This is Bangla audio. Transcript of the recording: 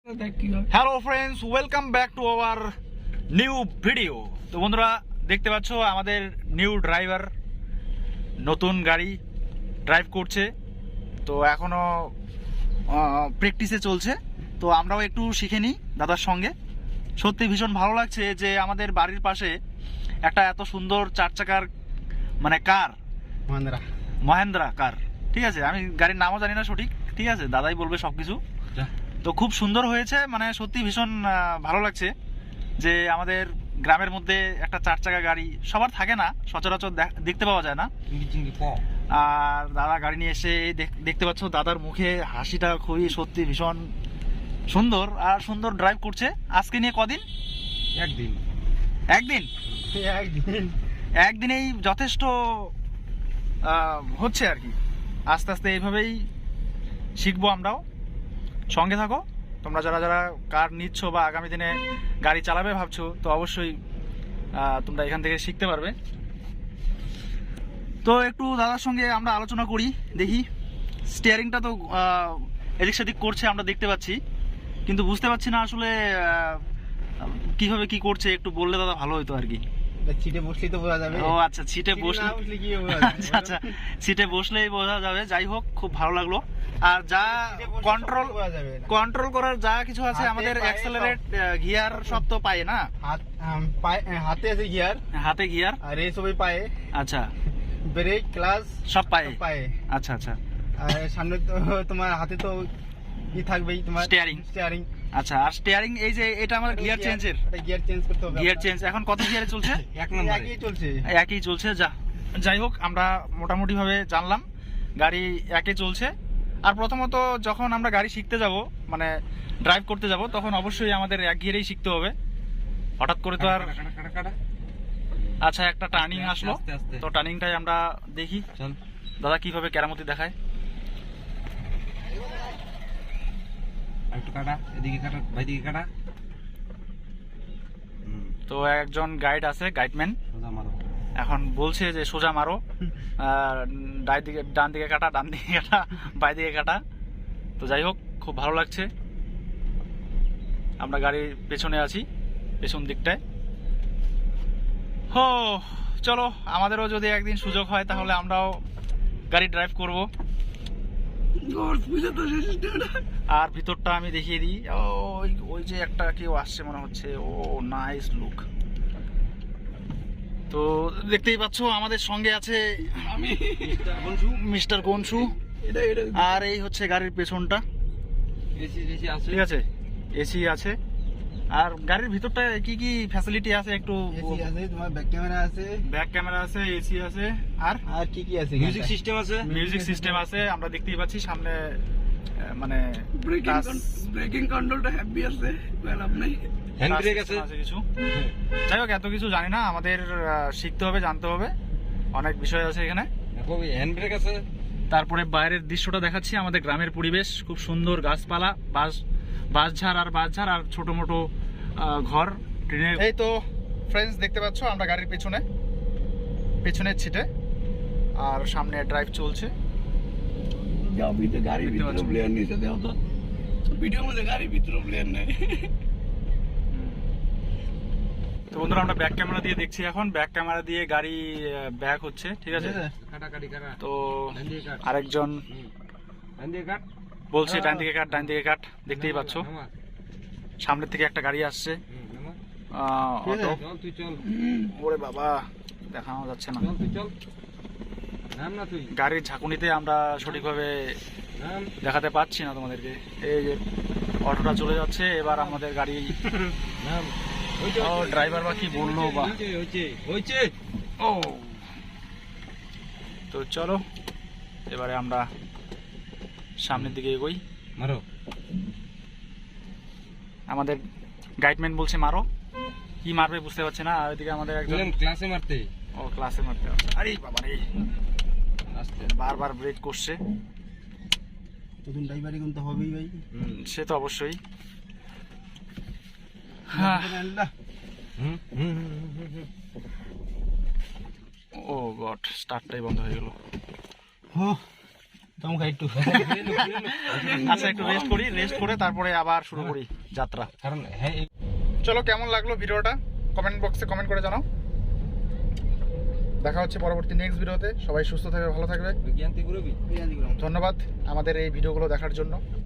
Hello friends, welcome back to our new video. তো বন্ধুরা, দেখতে পাচ্ছ আমাদের নিউ ড্রাইভার নতুন গাড়ি ড্রাইভ করছে। তো এখনো প্র্যাকটিসে চলছে, তো আমরাও একটু শিখে নিই দাদার সঙ্গে। সত্যি ভীষণ ভালো লাগছে যে আমাদের বাড়ির পাশে একটা এত সুন্দর চার চাকার মানে কার, মহেন্দ্রা কার, ঠিক আছে, আমি গাড়ির নামও জানি না সঠিক, ঠিক আছে, দাদাই বলবে সব কিছু। তো খুব সুন্দর হয়েছে, মানে সত্যি ভীষণ ভালো লাগছে যে আমাদের গ্রামের মধ্যে একটা চার চাকা গাড়ি সবার থাকে না, সচরাচর দেখতে পাওয়া যায় না। আর দাদা গাড়ি নিয়ে এসে দেখতে পাচ্ছ দাদার মুখে হাসিটা খুবই সত্যি ভীষণ সুন্দর, আর সুন্দর ড্রাইভ করছে। আজকে নিয়ে কদিন? একদিনেই যথেষ্ট হচ্ছে আর কি। আস্তে আস্তে এইভাবেই শিখবো আমরাও। সঙ্গে থাকো তোমরা, যারা যারা কার নিচ্ছ বা আগামী দিনে গাড়ি চালাবে ভাবছো, তো অবশ্যই তোমরা এখান থেকে শিখতে পারবে। তো একটু দাদার সঙ্গে আমরা আলোচনা করি, দেখি। স্টিয়ারিংটা তো এদিক সেদিক করছে আমরা দেখতে পাচ্ছি, কিন্তু বুঝতে পারছি না আসলে কিভাবে কি করছে। একটু বললে দাদা ভালো হতো আর কি। সিটে বসলেই তো বোঝা যাবে। ও আচ্ছা, সিটে বসলে আচ্ছা, সিটে বসলেই বোঝা যাবে। যাই হোক, খুব ভালো লাগলো। আর যা কন্ট্রোল করার যা কিছু আছে আমাদের, অ্যাক্সেলারেট, গিয়ার সব তো পায়ে না? হাতে আছে গিয়ার, হাতে গিয়ার, আর এই সবই পায়ে। আচ্ছা, ব্রেক, ক্লাচ সব পায়ে পায়ে। আচ্ছা আচ্ছা। আর সামনে তো তোমার হাতে তো কি থাকবেই, তোমার স্টিয়ারিং। আচ্ছা, আর স্টিয়ারিং, এই যে এটা আমাদের গিয়ার চেঞ্জের, গিয়ার চেঞ্জ করতে হবে। গিয়ার চেঞ্জ এখন কত গিয়ারে চলছে? একই চলছে। যাই হোক, আমরা মোটামুটি ভাবে জানলাম গাড়ি একে চলছে। আর প্রথমত যখন আমরা গাড়ি শিখতে যাব, মানে ড্রাইভ করতে যাব, তখন অবশ্যই আমাদের এক গিয়ারেই শিখতে হবে, হঠাৎ করে তো আর। আচ্ছা, একটা টার্নিং আসলো, তো টার্নিংটাই আমরা দেখি দাদা কিভাবে কেরামতি দেখায়। তো একজন গাইড আছে, গাইডম্যান, এখন বলছে যে সোজা মারো, ডান দিকে কাটা, ডান দিকে কাটা, বাই দিকে কাটা। তো যাই হোক, খুব ভালো লাগছে। আমরা গাড়ির পেছনে আছি, পেছন দিকটায়। হো, চলো, আমাদেরও যদি একদিন সুযোগ হয় তাহলে আমরাও গাড়ি ড্রাইভ করব। আর ভিতরটা আমি দেখিয়ে দিই। ওই যে একটা কেউ আসছে মনে হচ্ছে। ও নাইস লুক। তো দেখতেই পাচ্ছ আমাদের সঙ্গে আছে আমি, মিস্টার গনসু। আর এই হচ্ছে গাড়ির পেছনটা, ঠিক আছে, এসি আছে। আর গাড়ির ভিতরটা কি কি ফ্যাসিলিটি আছে একটু? এসি আছে, তোমার ব্যাক ক্যামেরা আছে, এসি আছে, আর কি কি আছে? মিউজিক সিস্টেম আছে। আমরা দেখতেই পাচ্ছি সামনে, মানে ব্রেকিং কন্ট্রোলটা হেভি আছে, লাভ নাই। হ্যান্ড ব্রেক আছে কিছু। যাই হোক, এত কিছু জানি না, আমাদের শিখতে হবে, জানতে হবে, অনেক বিষয় আছে এখানে। হ্যান্ড ব্রেক আছে। তারপরে বাইরের দৃশ্যটা দেখাচ্ছি, আমাদের গ্রামের পরিবেশ, খুব সুন্দর গাছপালা, বাঁশঝাড় আর ছোট মোটো ঘর, ট্রেনের। এই তো ফ্রেন্ডস, দেখতে পাচ্ছ আমরা গাড়ির পেছনের সিটে, আর সামনে ড্রাইভ চলছে। তো বন্ধুরা, আমরা ব্যাক ক্যামেরা দিয়ে দেখছি এখন। ব্যাক ক্যামেরা দিয়ে গাড়ি ব্যাক হচ্ছে, ঠিক আছে। তো আরেকজন বলছে ডান দিকে কাট, দেখতেই পাচ্ছ সামনের থেকে একটা গাড়ি আসছে। ওরে বাবা, দেখানো যাচ্ছে না। গাড়ির ঝাঁকুনিতে আমরা সঠিকভাবে দেখাতে পাচ্ছি না তোমাদেরকে। এই যে অটোটা চলে যাচ্ছে, এবার আমাদের গাড়ি। ড্রাইভার বা কি বললো বা। ও, তো চলো এবারে আমরা সামনের দিকে এগোই। মারো, আমাদের গাইডম্যান বলছে মারো, কি মারবে বুঝতে পারছে না। আর ওইদিকে আমাদের একজন ক্লাসে মারতে। ও, ক্লাসে মারতে। আরে বাবা রে, বারবার ব্রেক করছে। তখন ড্রাইভারি কিন্তু হবেই ভাই। সে তো অবশ্যই। ও গড, স্টার্টটাই বন্ধ হয়ে গেল। তোমাকে একটু আচ্ছা একটু রেস্ট করে তারপরে আবার শুরু করি যাত্রা। কারণ হ্যাঁ চলো, কেমন লাগলো ভিডিওটা কমেন্ট বক্সে কমেন্ট করে জানাও। দেখা হচ্ছে পরবর্তী নেক্সট ভিডিওতে। সবাই সুস্থ থাকবে, ভালো থাকবে। ধন্যবাদ আমাদের এই ভিডিওগুলো দেখার জন্য।